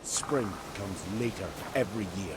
Spring comes later every year.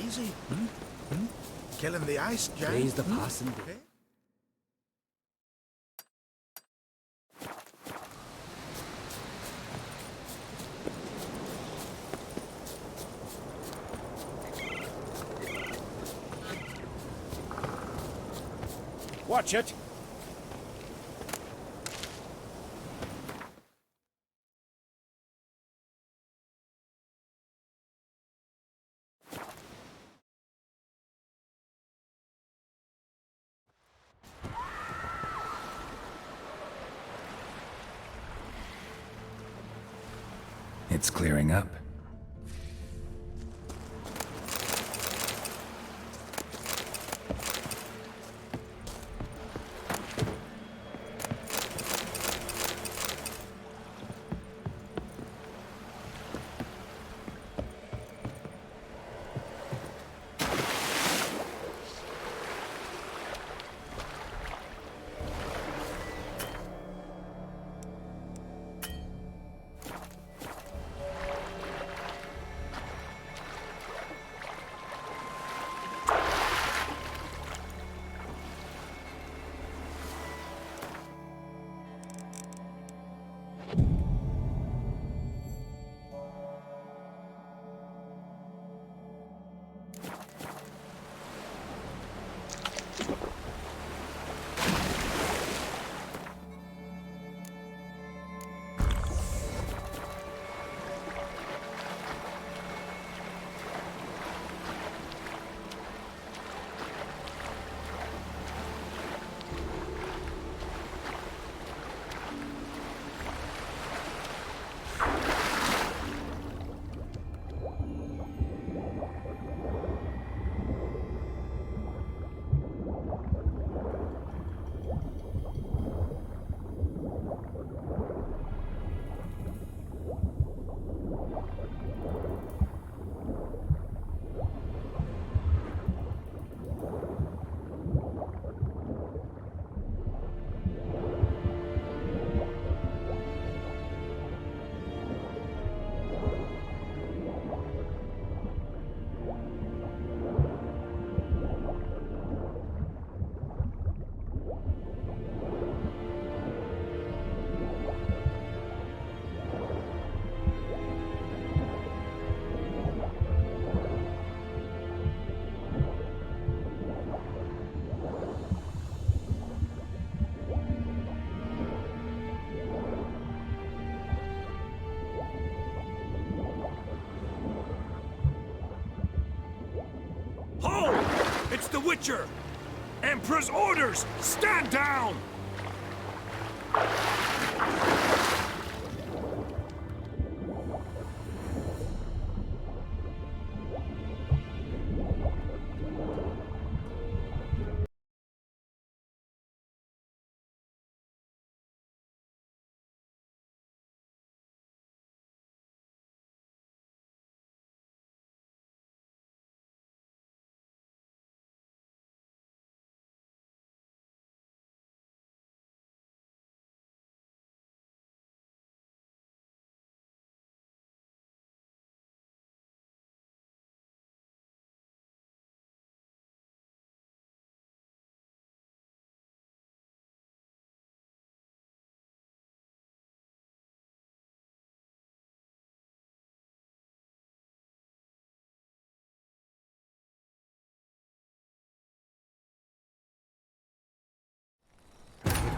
Easy. Killing the ice giant. Raise the passing. Okay. Watch it! It's clearing up. It's the Witcher! Emperor's orders! Stand down!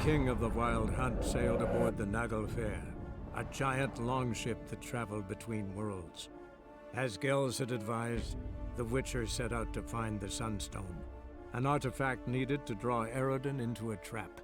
king of the Wild Hunt sailed aboard the Naglfar, a giant longship that traveled between worlds. As Gels had advised, the Witcher set out to find the Sunstone, an artifact needed to draw Aroden into a trap.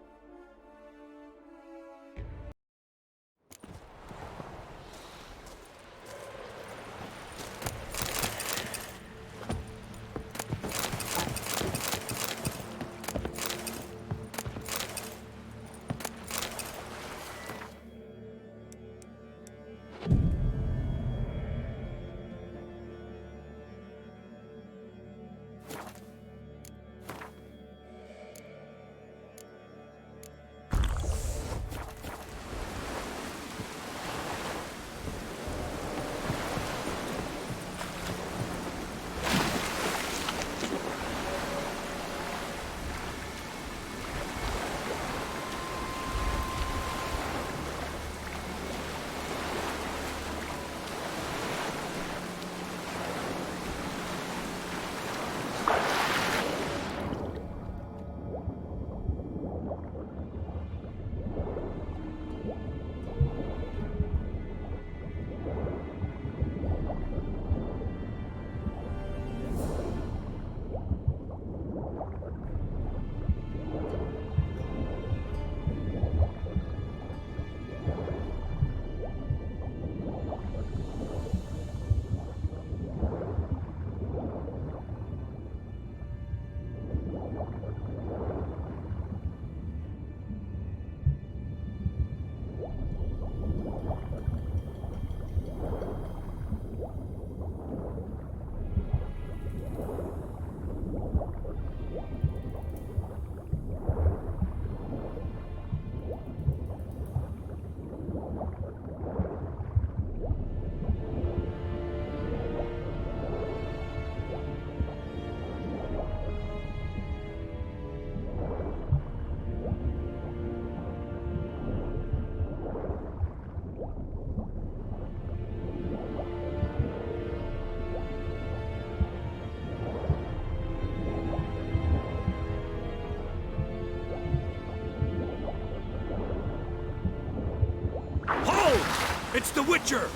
It's the Witcher!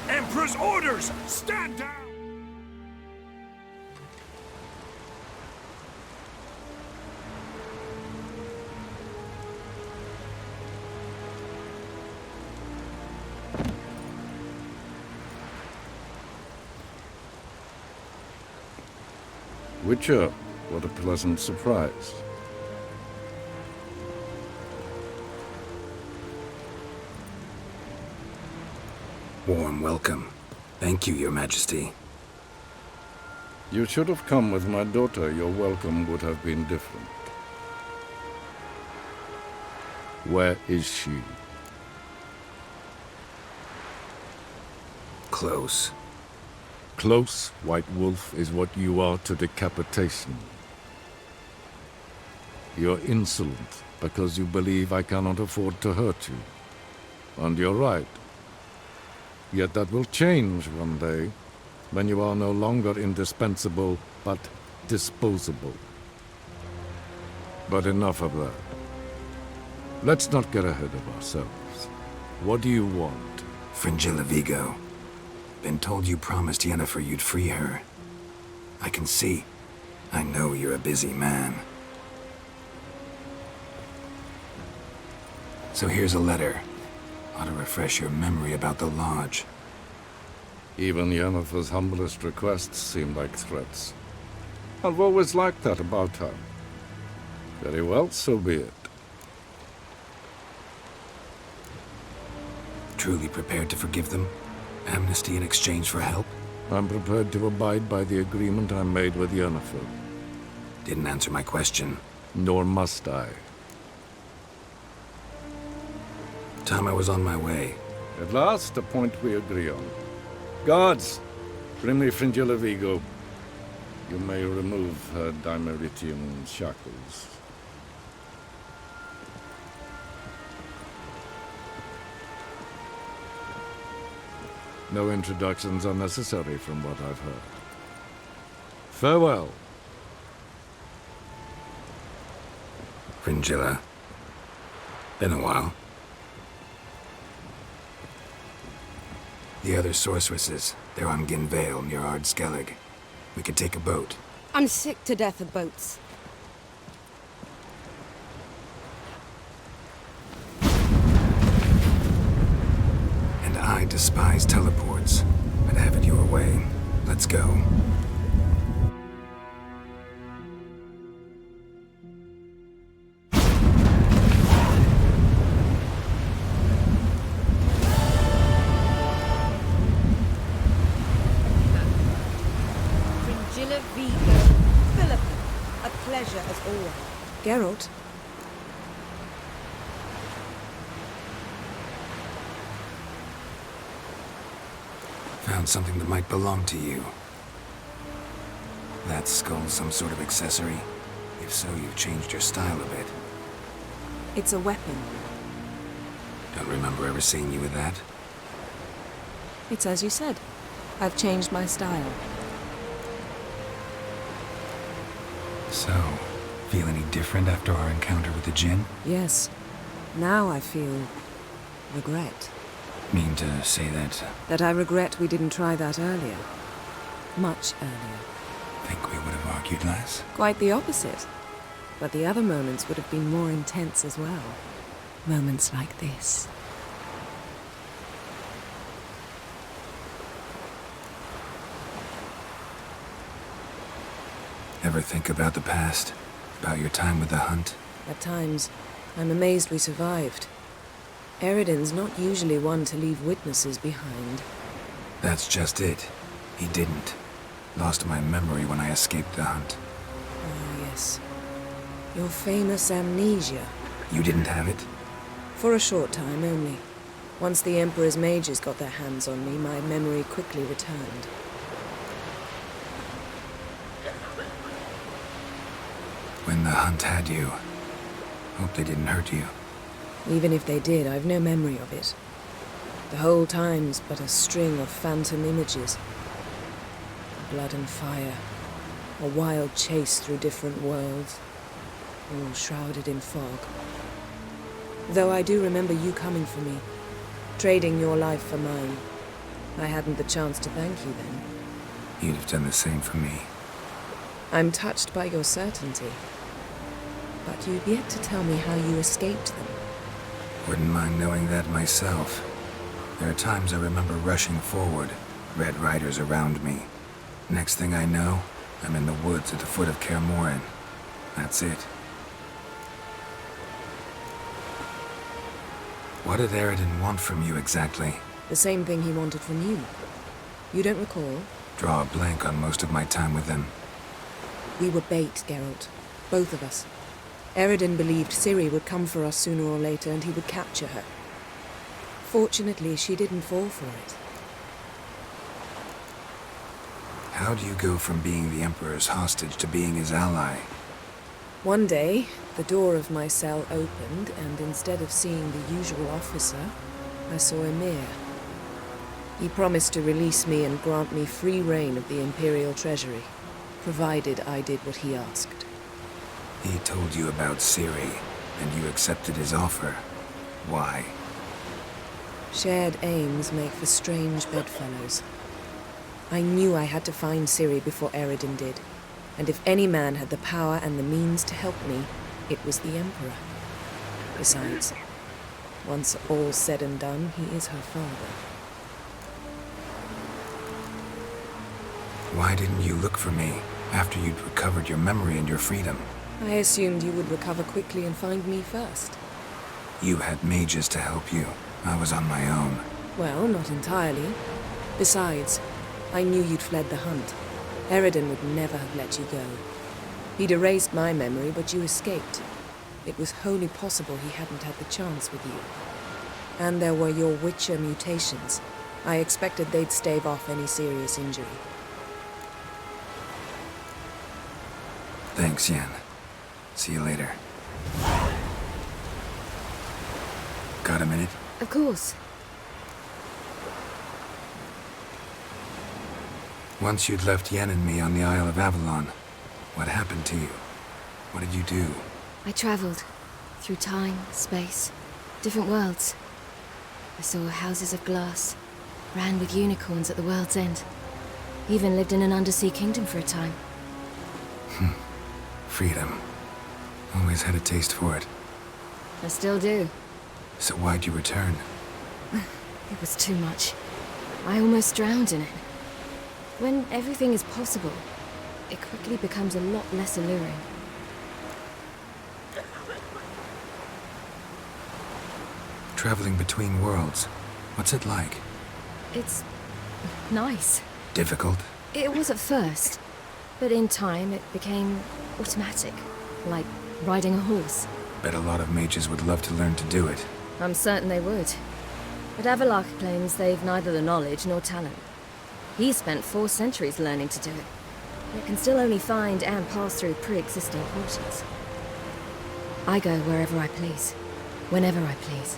Emperor's orders! Stand down! Witcher, what a pleasant surprise. Warm welcome. Thank you, Your Majesty. You should have come with my daughter. Your welcome would have been different. Where is she? Close. Close, White Wolf, is what you are to decapitation. You're insolent because you believe I cannot afford to hurt you. And you're right. Yet that will change one day, when you are no longer indispensable, but disposable. But enough of that. Let's not get ahead of ourselves. What do you want? Fringilla Vigo. Been told you promised Yennefer you'd free her. I can see. I know you're a busy man. So here's a letter. Ought to refresh your memory about the Lodge. Even Yennefer's humblest requests seem like threats. I've always liked that about her. Very well, so be it. Truly prepared to forgive them? Amnesty in exchange for help? I'm prepared to abide by the agreement I made with Yennefer. Didn't answer my question. Nor must I. Time I was on my way. At last, a point we agree on. Guards, bring me Fringilla Vigo. You may remove her dimeritium shackles. No introductions are necessary from what I've heard. Farewell. Fringilla. Been a while. The other sorceresses, they're on Ginvale near Aard Skellig. We could take a boat. I'm sick to death of boats. And I despise teleports. But have it your way. Let's go. Pleasure as always. Geralt? Found something that might belong to you. That skull some sort of accessory? If so, you've changed your style a bit. It's a weapon. Don't remember ever seeing you with that. It's as you said. I've changed my style. So, feel any different after our encounter with the Djinn? Yes. Now I feel regret. Mean to say that? That I regret we didn't try that earlier. Much earlier. Think we would have argued less? Quite the opposite. But the other moments would have been more intense as well. Moments like this. Ever think about the past? About your time with the hunt? At times, I'm amazed we survived. Eridan's not usually one to leave witnesses behind. That's just it. He didn't. Lost my memory when I escaped the hunt. Ah, yes. Your famous amnesia. You didn't have it? For a short time only. Once the Emperor's mages got their hands on me, my memory quickly returned. When the hunt had you, hope they didn't hurt you. Even if they did, I've no memory of it. The whole time's but a string of phantom images. Blood and fire. A wild chase through different worlds. All shrouded in fog. Though I do remember you coming for me. Trading your life for mine. I hadn't the chance to thank you then. You'd have done the same for me. I'm touched by your certainty. But you've yet to tell me how you escaped them. Wouldn't mind knowing that myself. There are times I remember rushing forward, red riders around me. Next thing I know, I'm in the woods at the foot of Kaer Morhen. That's it. What did Eridan want from you exactly? The same thing he wanted from you. You don't recall? Draw a blank on most of my time with them. We were bait, Geralt. Both of us. Eridan believed Ciri would come for us sooner or later and he would capture her. Fortunately, she didn't fall for it. How do you go from being the Emperor's hostage to being his ally? One day, the door of my cell opened, and instead of seeing the usual officer, I saw Emir. He promised to release me and grant me free reign of the Imperial Treasury, provided I did what he asked. He told you about Ciri, and you accepted his offer. Why? Shared aims make for strange bedfellows. I knew I had to find Ciri before Eridan did, and if any man had the power and the means to help me, it was the Emperor. Besides, once all's said and done, he is her father. Why didn't you look for me after you'd recovered your memory and your freedom? I assumed you would recover quickly and find me first. You had mages to help you. I was on my own. Well, not entirely. Besides, I knew you'd fled the hunt. Eridan would never have let you go. He'd erased my memory, but you escaped. It was wholly possible he hadn't had the chance with you. And there were your Witcher mutations. I expected they'd stave off any serious injury. Thanks, Yen. See you later. Got a minute? Of course. Once you'd left Yen and me on the Isle of Avalon, what happened to you? What did you do? I traveled through time, space, different worlds. I saw houses of glass, ran with unicorns at the world's end. Even lived in an undersea kingdom for a time. Freedom. Always had a taste for it. I still do. So why'd you return? It was too much. I almost drowned in it. When everything is possible, it quickly becomes a lot less alluring. Traveling between worlds. What's it like? It's nice. Difficult? It was at first, but in time it became automatic, like riding a horse. Bet a lot of mages would love to learn to do it. I'm certain they would. But Avalok claims they've neither the knowledge nor talent. He spent 4 centuries learning to do it, yet can still only find and pass through pre-existing portals. I go wherever I please, whenever I please.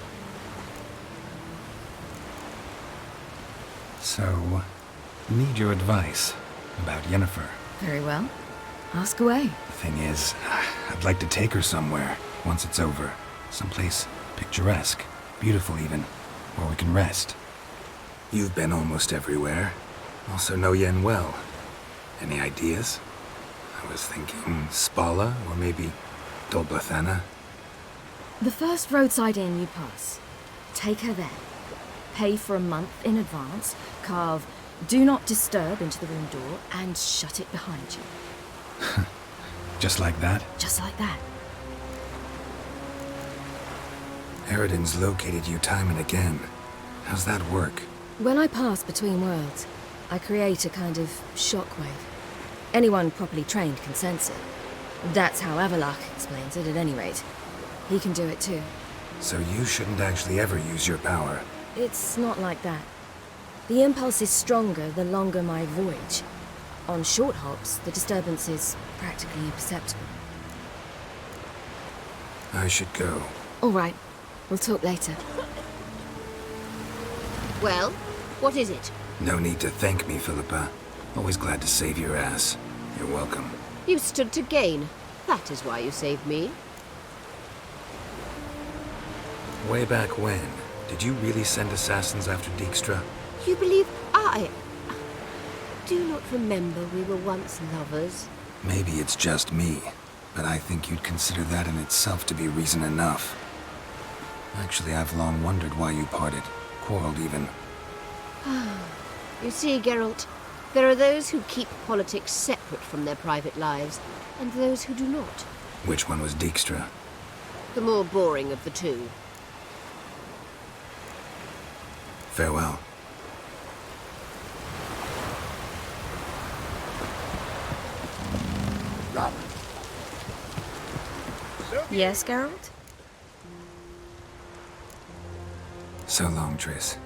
So, need your advice about Yennefer. Very well. Ask away. The thing is, I'd like to take her somewhere once it's over. Someplace picturesque, beautiful even, where we can rest. You've been almost everywhere. Also know Yen well. Any ideas? I was thinking Spala, or maybe Dolblathana. The first roadside inn you pass. Take her there. Pay for a month in advance, carve "Do Not Disturb" into the room door, and shut it behind you. Just like that? Just like that. Eridan's located you time and again. How's that work? When I pass between worlds, I create a kind of shockwave. Anyone properly trained can sense it. That's how Avalok explains it, at any rate. He can do it too. So you shouldn't actually ever use your power. It's not like that. The impulse is stronger the longer my voyage. On short hops, the disturbance is practically imperceptible. I should go. All right. We'll talk later. Well, what is it? No need to thank me, Philippa. Always glad to save your ass. You're welcome. You stood to gain. That is why you saved me. Way back when, did you really send assassins after Dijkstra? You believe I do not remember we were once lovers? Maybe it's just me, but I think you'd consider that in itself to be reason enough. Actually, I've long wondered why you parted. Quarreled even. You see, Geralt, there are those who keep politics separate from their private lives, and those who do not. Which one was Dijkstra? The more boring of the two. Farewell. Yes, Geralt? So long, Triss.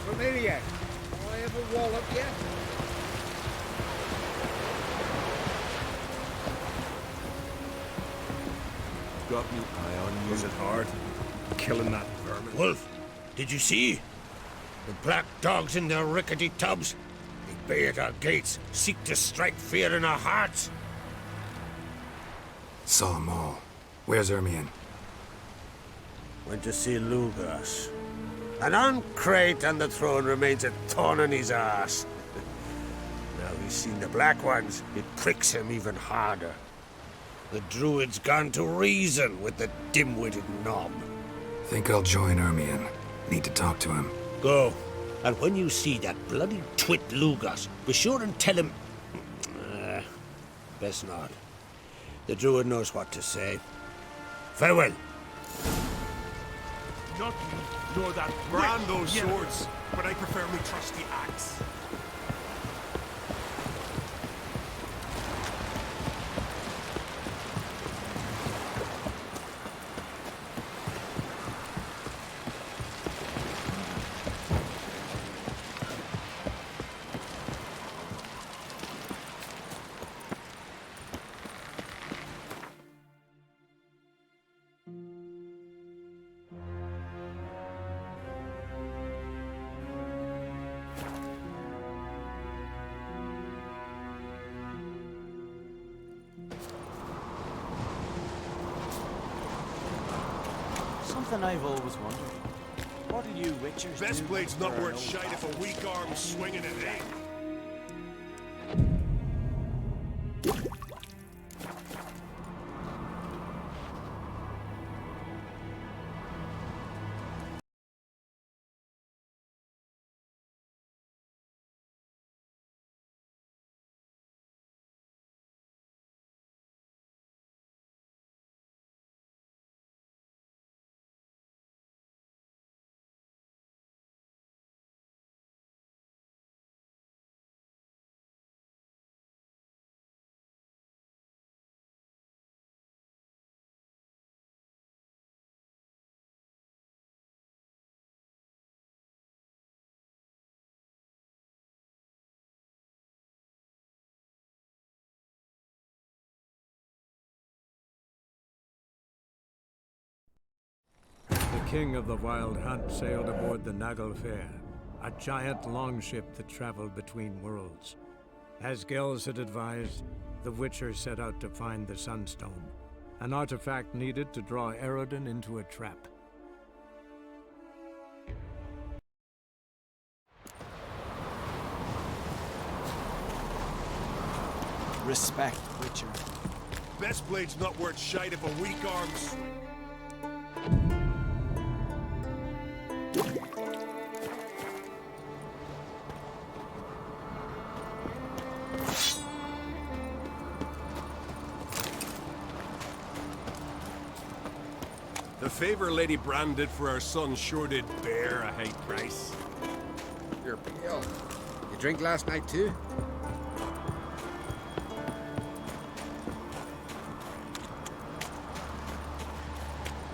Familiar. I ever wallop yet? Got me eye on you. Was it hard? Killing that vermin. Wolf, did you see? The black dogs in their rickety tubs. They bay at our gates, seek to strike fear in our hearts. Saw 'em all. Where's Ermion? Went to see Lugas. An uncrate on the throne remains a thorn in his ass. Now he's seen the Black Ones, it pricks him even harder. The druid's gone to reason with the dim-witted knob. Think I'll join Ermion. Need to talk to him. Go, and when you see that bloody twit Lugas, be sure and tell him... best not. The druid knows what to say. Farewell. Not me, nor that brand those swords, but I prefer me trusty axe. Something I've always wondered. What do you witchers do? Best blade's not for worth an shite if a weak arm's swinging it in. The king of the Wild Hunt sailed aboard the Naglfar, a giant longship that traveled between worlds. As Gels had advised, the Witcher set out to find the Sunstone, an artifact needed to draw Aroden into a trap. Respect, Witcher. Best blade's not worth shite if a weak arm's... The favor Lady Brand did for our son sure did bear a high price. You're pale. You drink last night too?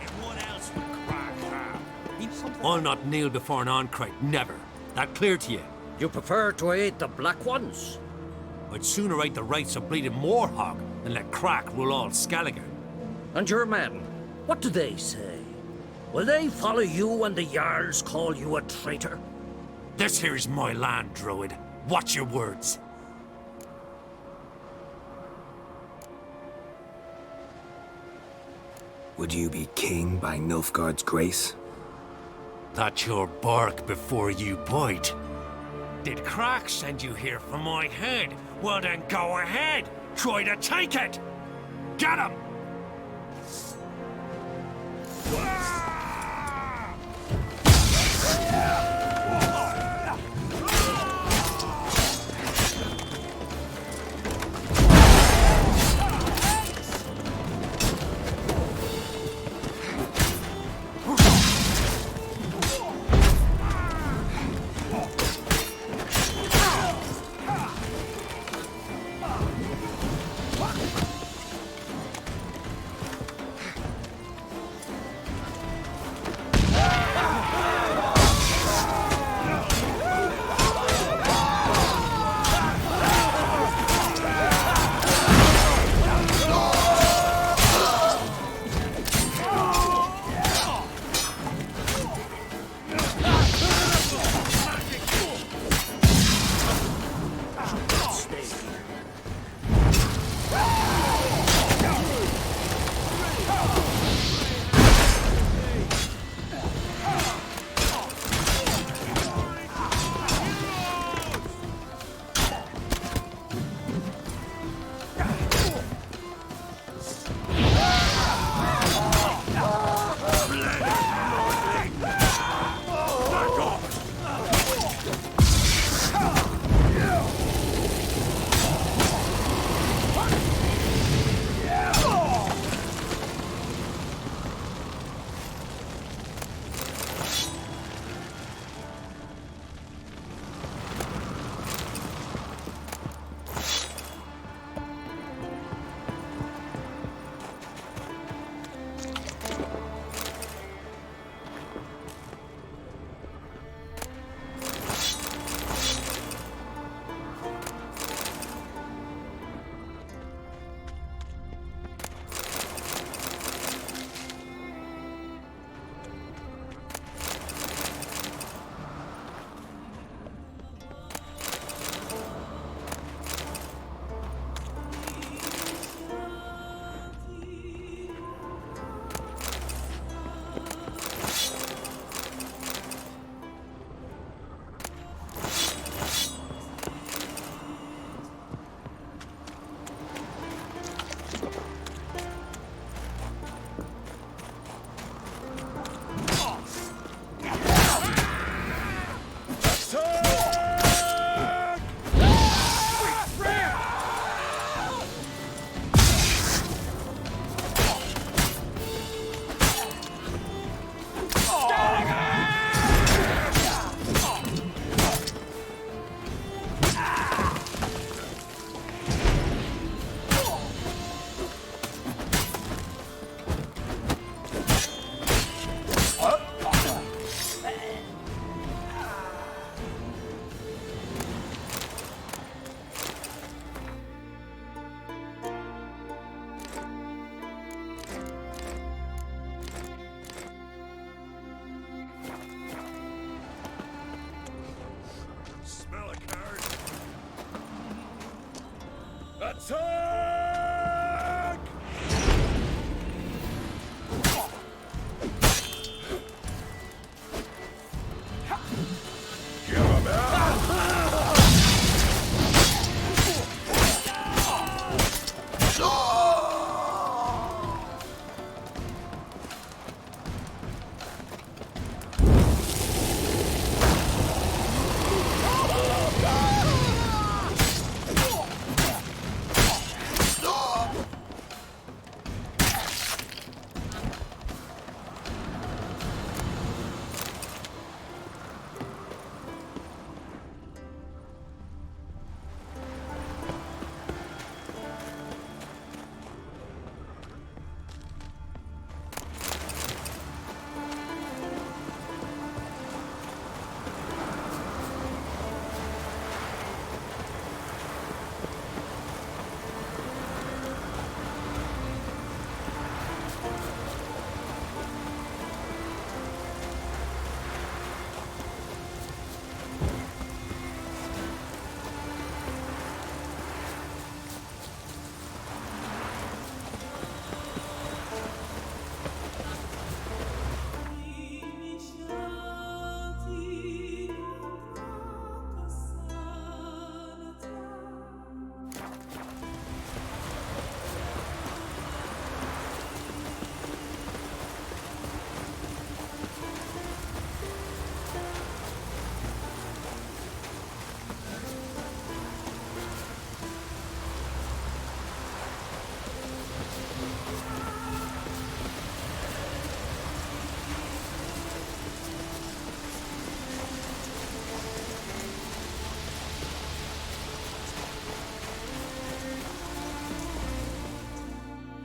And what else would Crack have? I'll not kneel before an Oncrite, never. That clear to you? You prefer to eat the black ones? I'd sooner eat the rights of bleeding Moorhog than let Crack rule all Skellige. And your men, what do they say? Will they follow you when the Jarls call you a traitor? This here is my land, Druid. Watch your words. Would you be king by Nilfgaard's grace? That's your bark before you bite. Did Crack send you here for my head? Well then go ahead! Try to take it! Get him!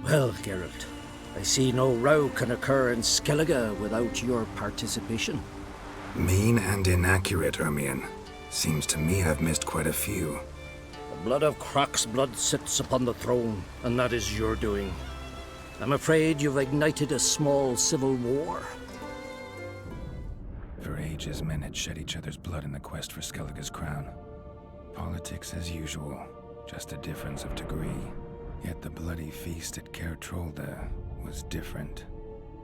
Well, Geralt, I see no row can occur in Skellige without your participation. Mean and inaccurate, Ermion. Seems to me I've missed quite a few. The blood of Croc's blood sits upon the throne, and that is your doing. I'm afraid you've ignited a small civil war. For ages, men had shed each other's blood in the quest for Skellige's crown. Politics as usual, just a difference of degree. Yet the bloody feast at Caer Trolda was different.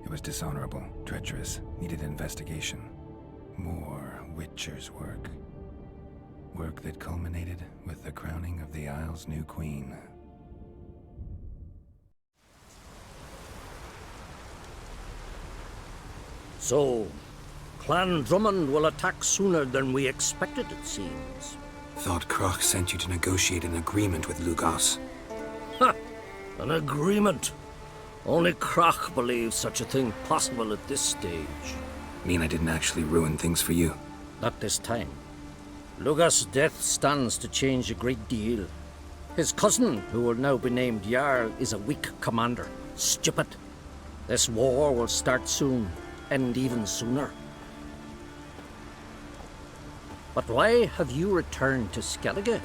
It was dishonorable, treacherous, needed investigation. More Witcher's work. Work that culminated with the crowning of the Isle's new queen. So, Clan Drummond will attack sooner than we expected, it seems. Thought Croc sent you to negotiate an agreement with Lugos. Ha! An agreement? Only Croc believes such a thing possible at this stage. Mean I didn't actually ruin things for you? Not this time. Lugos' death stands to change a great deal. His cousin, who will now be named Jarl, is a weak commander. Stupid. This war will start soon, end even sooner. But why have you returned to Skellige?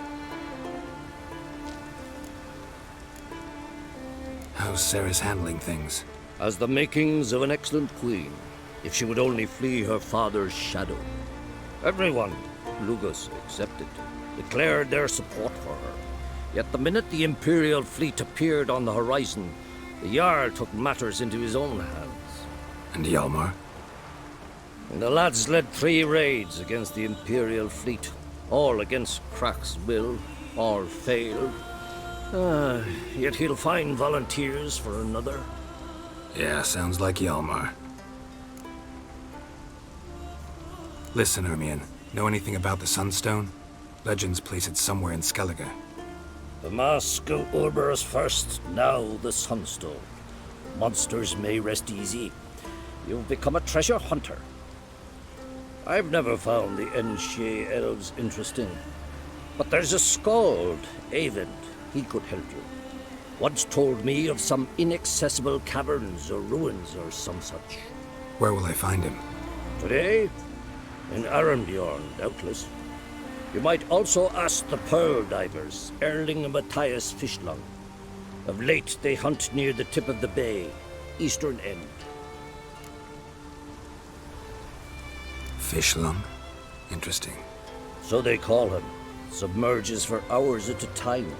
How's Sarah's handling things? As the makings of an excellent queen, if she would only flee her father's shadow. Everyone, Lugos excepted, declared their support for her. Yet the minute the Imperial fleet appeared on the horizon, the Jarl took matters into his own hands. And Hjalmar? And the lads led 3 raids against the Imperial fleet, all against Croc's will, all failed. Yet he'll find volunteers for another. Yeah, sounds like Hjalmar. Listen, Ermion, know anything about the Sunstone? Legends place it somewhere in Skellige. The mask of Urberus first, now the Sunstone. Monsters may rest easy. You've become a treasure hunter. I've never found the Enshe elves interesting. But there's a skald, Eyvind. He could help you. Once told me of some inaccessible caverns or ruins or some such. Where will I find him? Today? In Arenbjorn, doubtless. You might also ask the Pearl Divers, Erling and Matthias Fishlung. Of late, they hunt near the tip of the bay, eastern end. Fishlung? Interesting. So they call him. Submerges for hours at a time.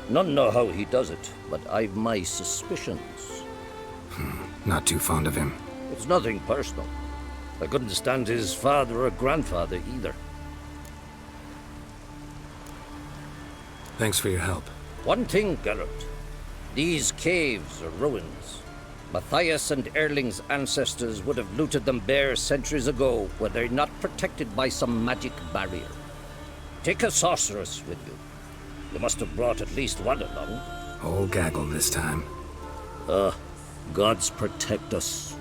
None know how he does it, but I've my suspicions. Not too fond of him. It's nothing personal. I couldn't stand his father or grandfather either. Thanks for your help. One thing, Geralt. These caves are ruins. Matthias and Erling's ancestors would have looted them bare centuries ago were they not protected by some magic barrier. Take a sorceress with you. You must have brought at least one along. Whole gaggle this time. Gods protect us.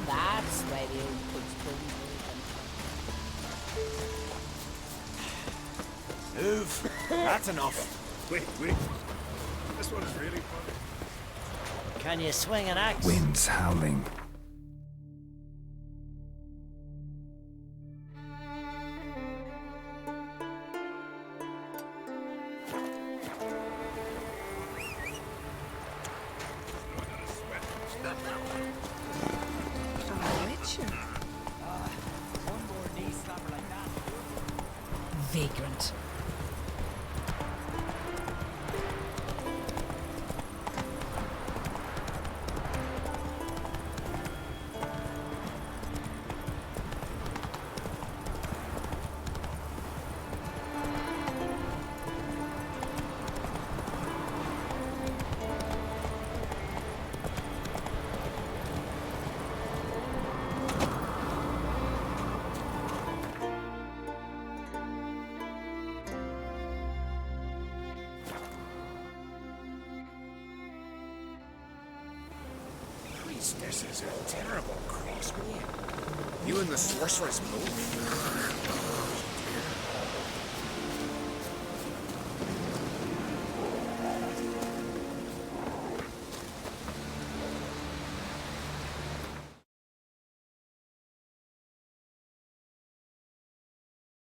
That's why the old pig's pretty. Move. That's enough. Wait. This one's really fun. Can you swing an axe? Wind's howling. Vagrant. This is a terrible crossbow. You and the sorceress both.